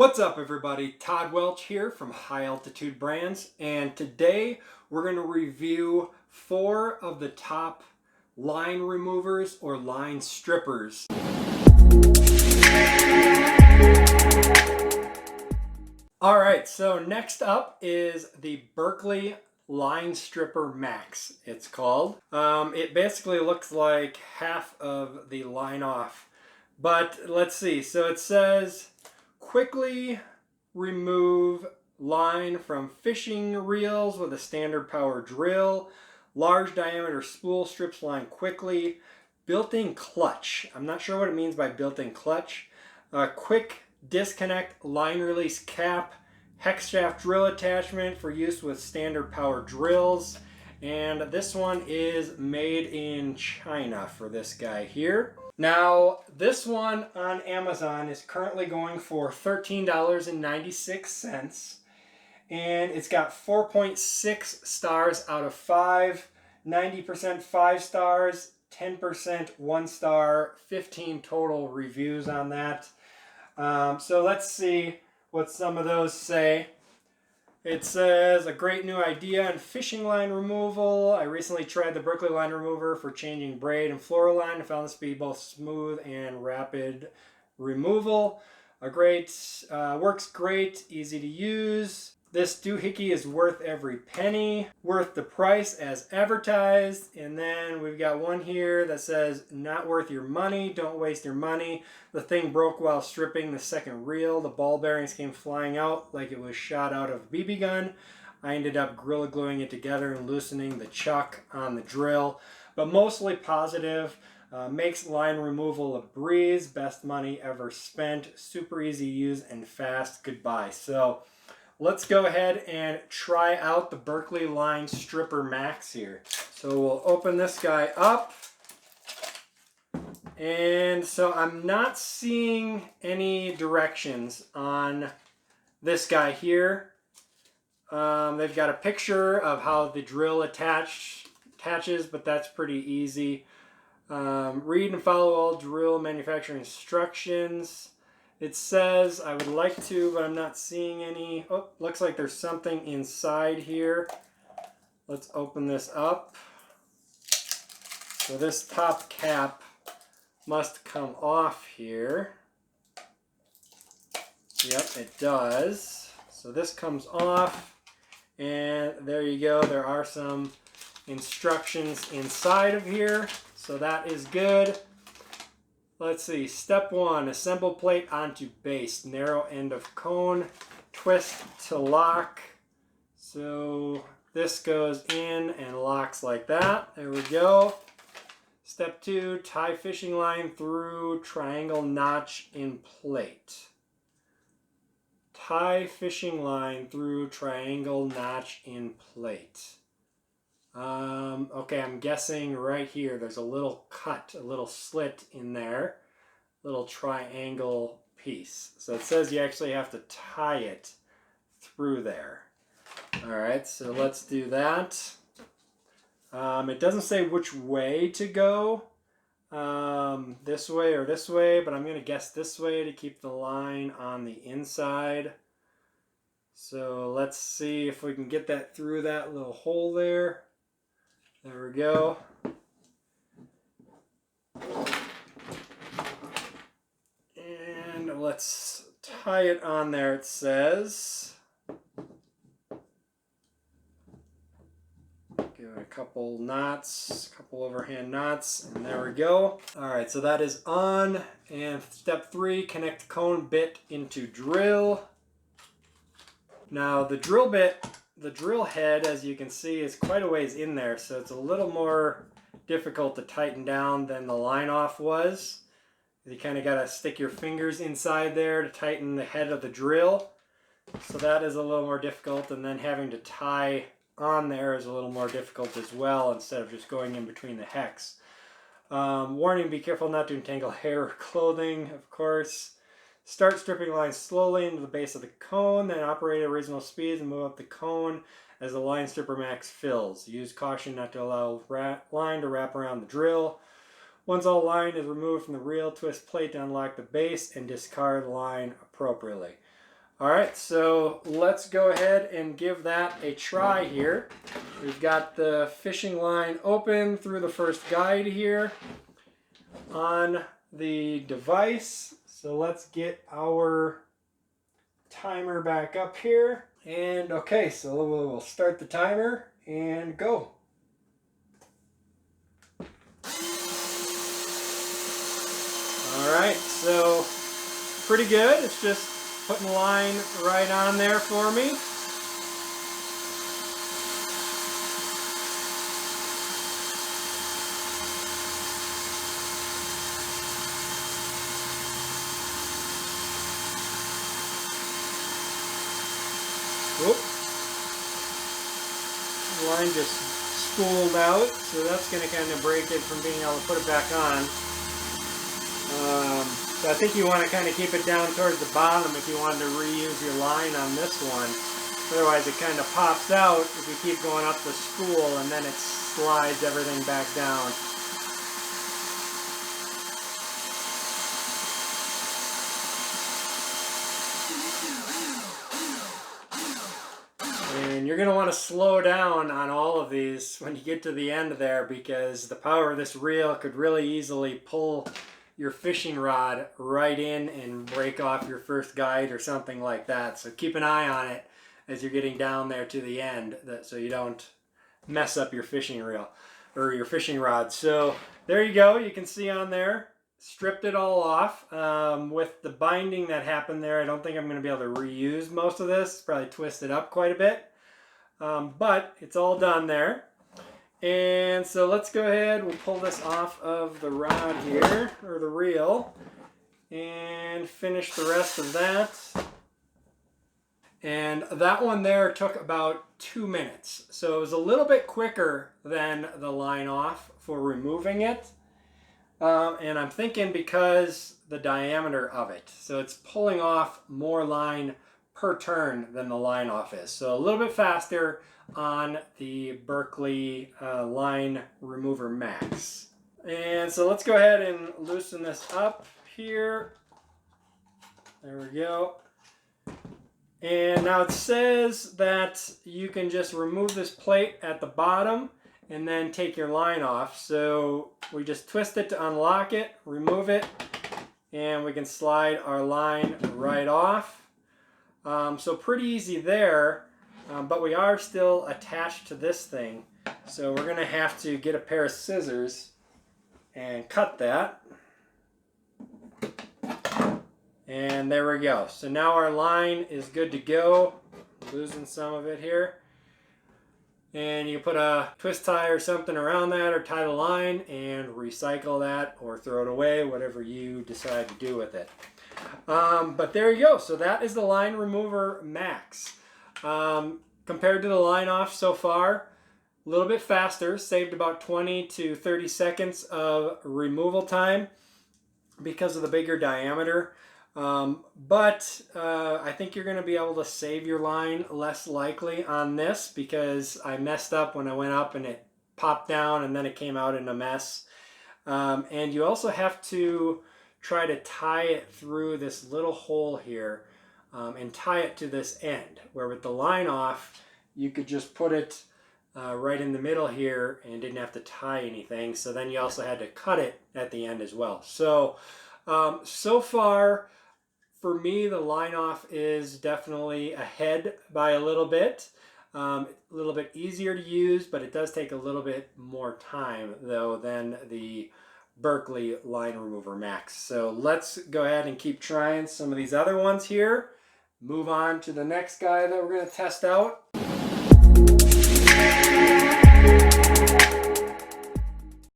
What's up everybody, Todd Welch here from High Altitude Brands, and today we're going to review 4 of the top line removers or line strippers. Alright, so next up is the Berkley Line Stripper Max, it's called. It basically looks like half of the line off, but let's see. So it says quickly remove line from fishing reels with a standard power drill. Large diameter spool strips line quickly. Built-in clutch. I'm not sure what it means by built-in clutch. Quick disconnect line release cap. Hex shaft drill attachment for use with standard power drills. And this one is made in China for this guy here. Now, this one on Amazon is currently going for $13.96. And it's got 4.6 stars out of 5, 90% 5 stars, 10% 1 star, 15 total reviews on that. So let's see what some of those say. It says, a great new idea in fishing line removal. I recently tried the Berkley line remover for changing braid and fluoro line and found this to be both smooth and rapid removal. Works great, easy to use. This doohickey is worth every penny, worth the price as advertised. And then we've got one here that says, not worth your money, don't waste your money. The thing broke while stripping the second reel. The ball bearings came flying out like it was shot out of a BB gun. I ended up Gorilla Gluing it together and loosening the chuck on the drill. But mostly positive. Makes line removal a breeze. Best money ever spent. Super easy to use and fast. Goodbye. So let's go ahead and try out the Berkley Line Stripper Max here. So we'll open this guy up. And so I'm not seeing any directions on this guy here. They've got a picture of how the drill attaches, but that's pretty easy. Read and follow all drill manufacturer instructions. It says, I would like to, but I'm not seeing any. Oh, looks like there's something inside here. Let's open this up. So this top cap must come off here. Yep, it does. So this comes off, and there you go. There are some instructions inside of here, so that is good. Let's see, step 1, assemble plate onto base, narrow end of cone, twist to lock. So this goes in and locks like that. There we go. Step 2, tie fishing line through triangle notch in plate. Tie fishing line through triangle notch in plate. Okay, I'm guessing right here there's a little cut, a little slit in there, little triangle piece. So it says you actually have to tie it through there. Alright, so let's do that. It doesn't say which way to go, this way or this way, but I'm going to guess this way to keep the line on the inside. So let's see if we can get that through that little hole there. There we go. And let's tie it on there, it says. Give it a couple knots, a couple overhand knots, and there we go. Alright, so that is on. And step 3, connect cone bit into drill. Now the drill bit, the drill head, as you can see, is quite a ways in there, so it's a little more difficult to tighten down than the line off was. You kind of got to stick your fingers inside there to tighten the head of the drill. So that is a little more difficult, and then having to tie on there is a little more difficult as well, instead of just going in between the hex. Warning, be careful not to entangle hair or clothing, of course. Start stripping lines slowly into the base of the cone, then operate at reasonable speeds and move up the cone as the line stripper max fills. Use caution not to allow line to wrap around the drill. Once all line is removed from the reel, twist plate to unlock the base and discard line appropriately. All right, so let's go ahead and give that a try here. We've got the fishing line open through the first guide here on the device. So let's get our timer back up here. And okay, so we'll start the timer and go. All right, so pretty good. It's just putting the line right on there for me. Whoop. The line just spooled out, so that's going to kind of break it from being able to put it back on. So I think you want to kind of keep it down towards the bottom if you wanted to reuse your line on this one. Otherwise it kind of pops out if you keep going up the spool, and then it slides everything back down. And you're going to want to slow down on all of these when you get to the end there, because the power of this reel could really easily pull your fishing rod right in and break off your first guide or something like that. So keep an eye on it as you're getting down there to the end, so you don't mess up your fishing reel or your fishing rod. So there you go. You can see on there, stripped it all off. With the binding that happened there, I don't think I'm going to be able to reuse most of this. Probably twist it up quite a bit. But it's all done there. And so let's go ahead, we'll pull this off of the rod here, or the reel, and finish the rest of that. And that one there took about 2 minutes. So it was a little bit quicker than the line off for removing it. And I'm thinking because the diameter of it. So it's pulling off more line per turn than the line off is. So a little bit faster on the Berkley line remover max. And so let's go ahead and loosen this up here. There we go. And now it says that you can just remove this plate at the bottom and then take your line off. So we just twist it to unlock it, remove it, and we can slide our line right off. So pretty easy there. But we are still attached to this thing, so we're going to have to get a pair of scissors and cut that. And there we go. So now our line is good to go. Losing some of it here. And you put a twist tie or something around that, or tie the line and recycle that or throw it away, whatever you decide to do with it. But there you go. So that is the line remover max. Compared to the line off so far, a little bit faster, saved about 20 to 30 seconds of removal time because of the bigger diameter. But I think you're going to be able to save your line less likely on this, because I messed up when I went up and it popped down and then it came out in a mess. And you also have to try to tie it through this little hole here. And tie it to this end, where with the line off, you could just put it right in the middle here and didn't have to tie anything. So then you also had to cut it at the end as well. So, so far, for me, the line off is definitely ahead by a little bit. A little bit easier to use, but it does take a little bit more time, though, than the Berkley line remover max. So let's go ahead and keep trying some of these other ones here. Move on to the next guy that we're going to test out.